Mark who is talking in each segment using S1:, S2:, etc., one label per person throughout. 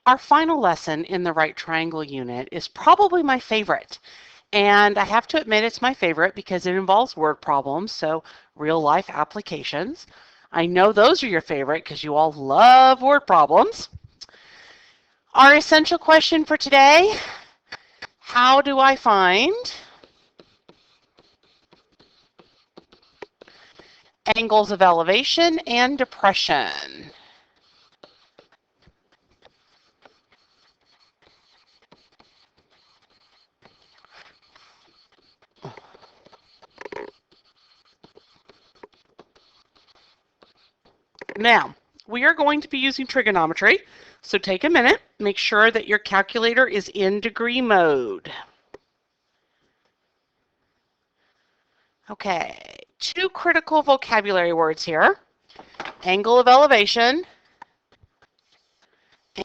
S1: Our final lesson in the right triangle unit is probably my favorite. And I have to admit it's my favorite because it involves word problems, so real life applications. I know those are your favorite because you all love word problems. Our essential question for today, how do I find angles of elevation and depression? Now, we are going to be using trigonometry, so take a minute, make sure that your calculator is in degree mode. Okay, two critical vocabulary words here, angle of elevation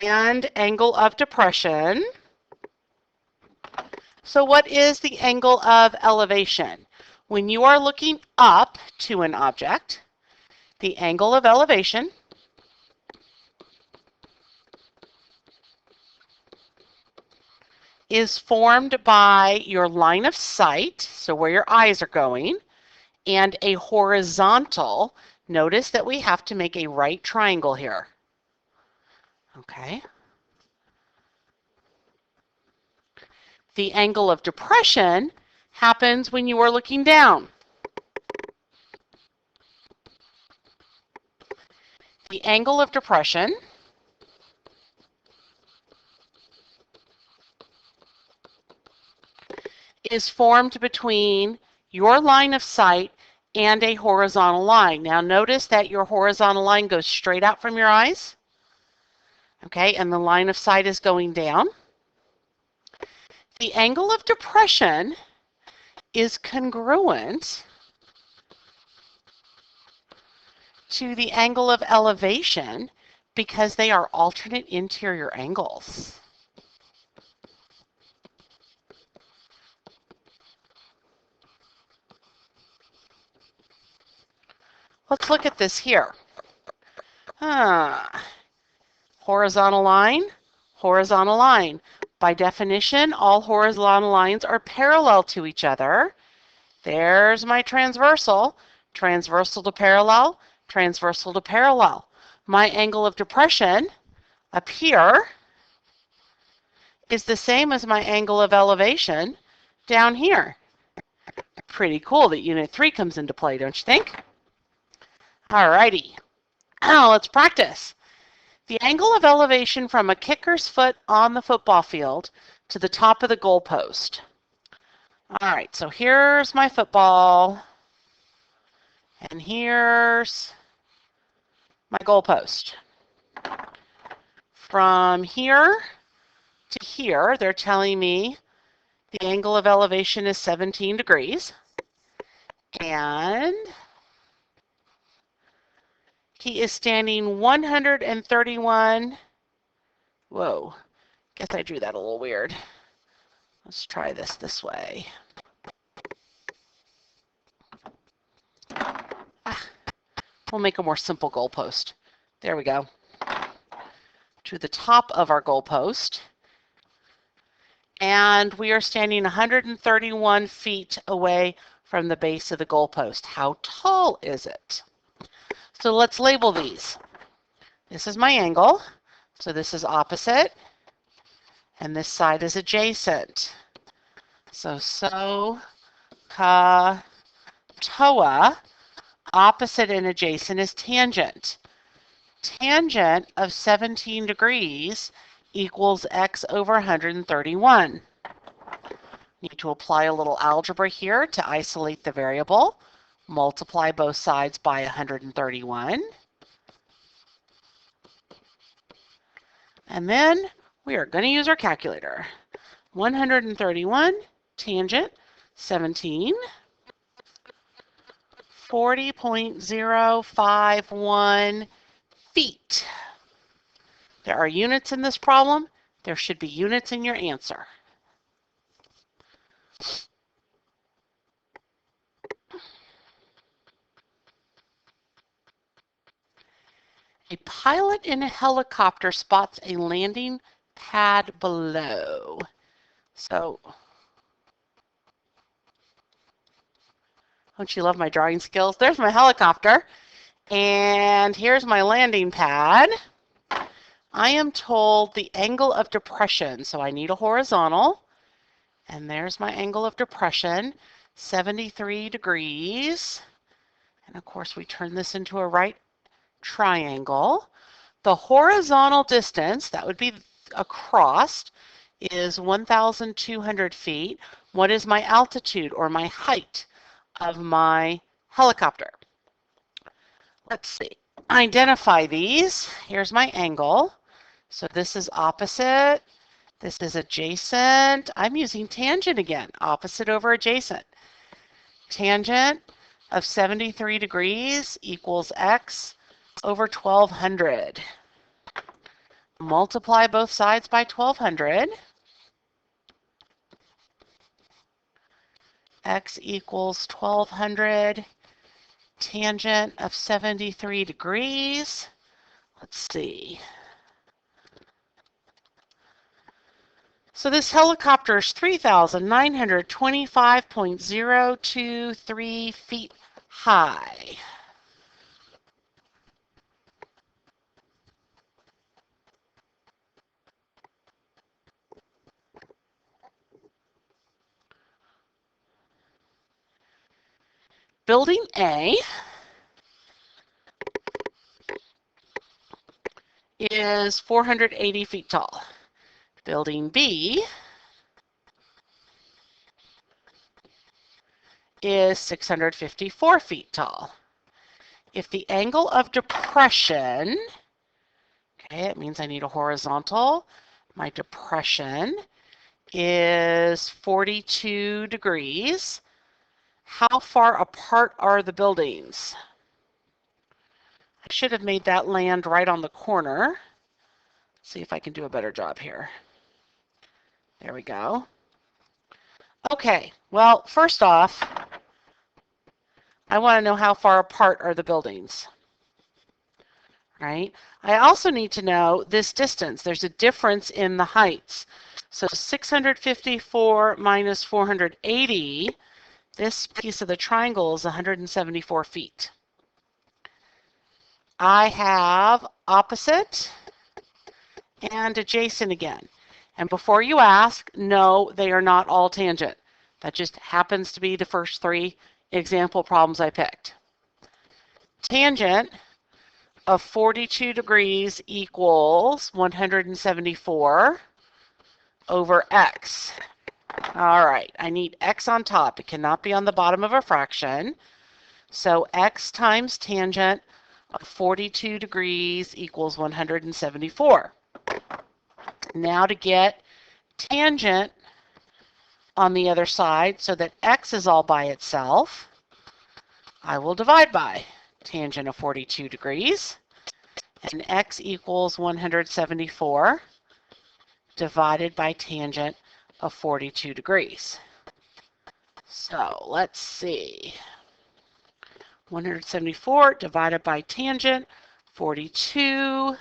S1: and angle of depression. So what is the angle of elevation? When you are looking up to an object, the angle of elevation is formed by your line of sight, so where your eyes are going, and a horizontal. Notice that we have to make a right triangle here. Okay. The angle of depression happens when you are looking down. The angle of depression is formed between your line of sight and a horizontal line. Now notice that your horizontal line goes straight out from your eyes, okay, and the line of sight is going down. The angle of depression is congruent to the angle of elevation because they are alternate interior angles. Let's look at this here. Horizontal line, horizontal line. By definition, all horizontal lines are parallel to each other. There's my transversal, transversal to parallel, transversal to parallel. My angle of depression up here is the same as my angle of elevation down here. Pretty cool that Unit 3 comes into play, don't you think? All righty. Now let's practice. The angle of elevation from a kicker's foot on the football field to the top of the goalpost. All right, so here's my football, and here's my goalpost. From here to here, they're telling me the angle of elevation is 17 degrees, and he is standing 131. Whoa, guess I drew that a little weird. Let's try this way. We'll make a more simple goalpost. There we go. To the top of our goalpost. And we are standing 131 feet away from the base of the goalpost. How tall is it? So let's label these. This is my angle. So this is opposite. And this side is adjacent. So ka, toa. Opposite and adjacent is tangent. Tangent of 17 degrees equals x over 131. Need to apply a little algebra here to isolate the variable. Multiply both sides by 131. And then we are going to use our calculator. 131 tangent 17. 40.051 feet. There are units in this problem. There should be units in your answer. A pilot in a helicopter spots a landing pad below. So, don't you love my drawing skills? There's my helicopter, and here's my landing pad. I am told the angle of depression, so I need a horizontal, and there's my angle of depression, 73 degrees. And of course, we turn this into a right triangle. The horizontal distance, that would be across, is 1,200 feet. What is my altitude or my height of my helicopter? Let's see. Identify these. Here's my angle. So this is opposite. This is adjacent. I'm using tangent again. Opposite over adjacent. Tangent of 73 degrees equals x over 1,200. Multiply both sides by 1,200. X equals 1,200. Tangent of 73 degrees. Let's see. So this helicopter is 3,925.023 feet high. Building A is 480 feet tall. Building B is 654 feet tall. If the angle of depression, okay, it means I need a horizontal. My depression is 42 degrees. How far apart are the buildings? I should have made that land right on the corner. See if I can do a better job here. There we go. Okay, well, first off, I want to know how far apart are the buildings, right? I also need to know this distance. There's a difference in the heights. So 654 minus 480, this piece of the triangle is 174 feet. I have opposite and adjacent again. And before you ask, no, they are not all tangent. That just happens to be the first three example problems I picked. Tangent of 42 degrees equals 174 over x. All right, I need x on top. It cannot be on the bottom of a fraction. So x times tangent of 42 degrees equals 174. Now to get tangent on the other side so that x is all by itself, I will divide by tangent of 42 degrees, and x equals 174 divided by tangent of 42 degrees. So let's see. 174 divided by tangent 42.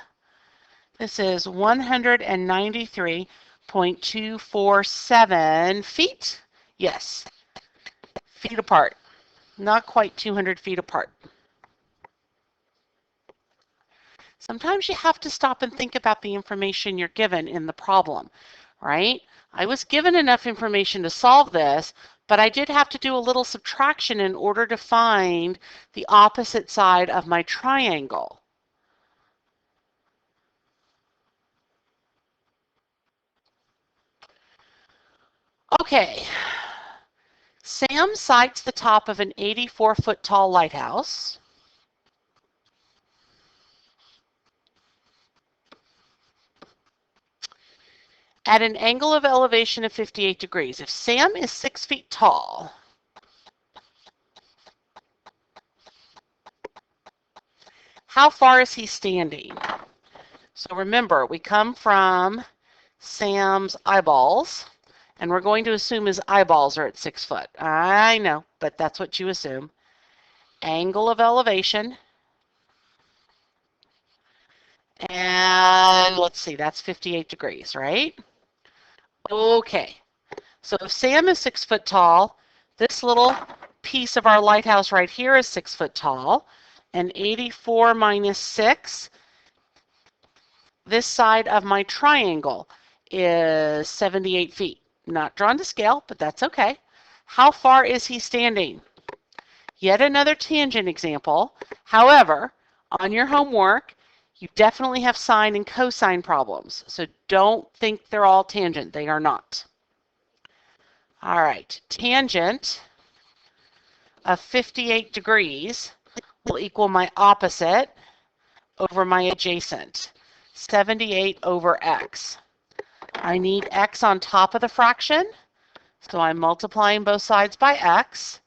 S1: This is 193.247 feet. Yes, feet apart. Not quite 200 feet apart. Sometimes you have to stop and think about the information you're given in the problem, right? I was given enough information to solve this, but I did have to do a little subtraction in order to find the opposite side of my triangle. Okay, Sam sights the top of an 84-foot tall lighthouse. At an angle of elevation of 58 degrees. If Sam is 6 feet tall, how far is he standing? So remember, we come from Sam's eyeballs, and we're going to assume his eyeballs are at 6 foot. I know, but that's what you assume. Angle of elevation And let's see, that's 58 degrees, right? Okay, so if Sam is 6 foot tall, this little piece of our lighthouse right here is 6 foot tall, and 84 minus 6, this side of my triangle is 78 feet. Not drawn to scale, but that's okay. How far is he standing? Yet another tangent example. However, on your homework, you definitely have sine and cosine problems. So don't think they're all tangent. They are not. All right, tangent of 58 degrees will equal my opposite over my adjacent, 78 over x. I need x on top of the fraction, so I'm multiplying both sides by x.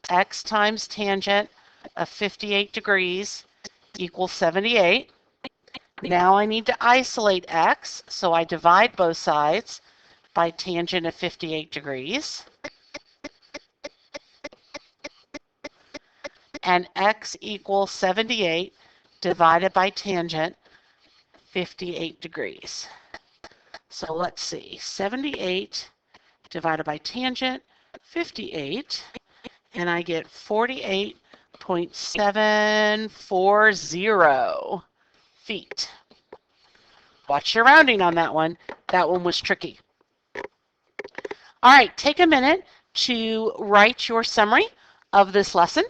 S1: X times tangent of 58 degrees equals 78. Now I need to isolate x, so I divide both sides by tangent of 58 degrees. And x equals 78 divided by tangent 58 degrees. So let's see, 78 divided by tangent 58, and I get 48.740 feet. Watch your rounding on that one. That one was tricky. All right, take a minute to write your summary of this lesson.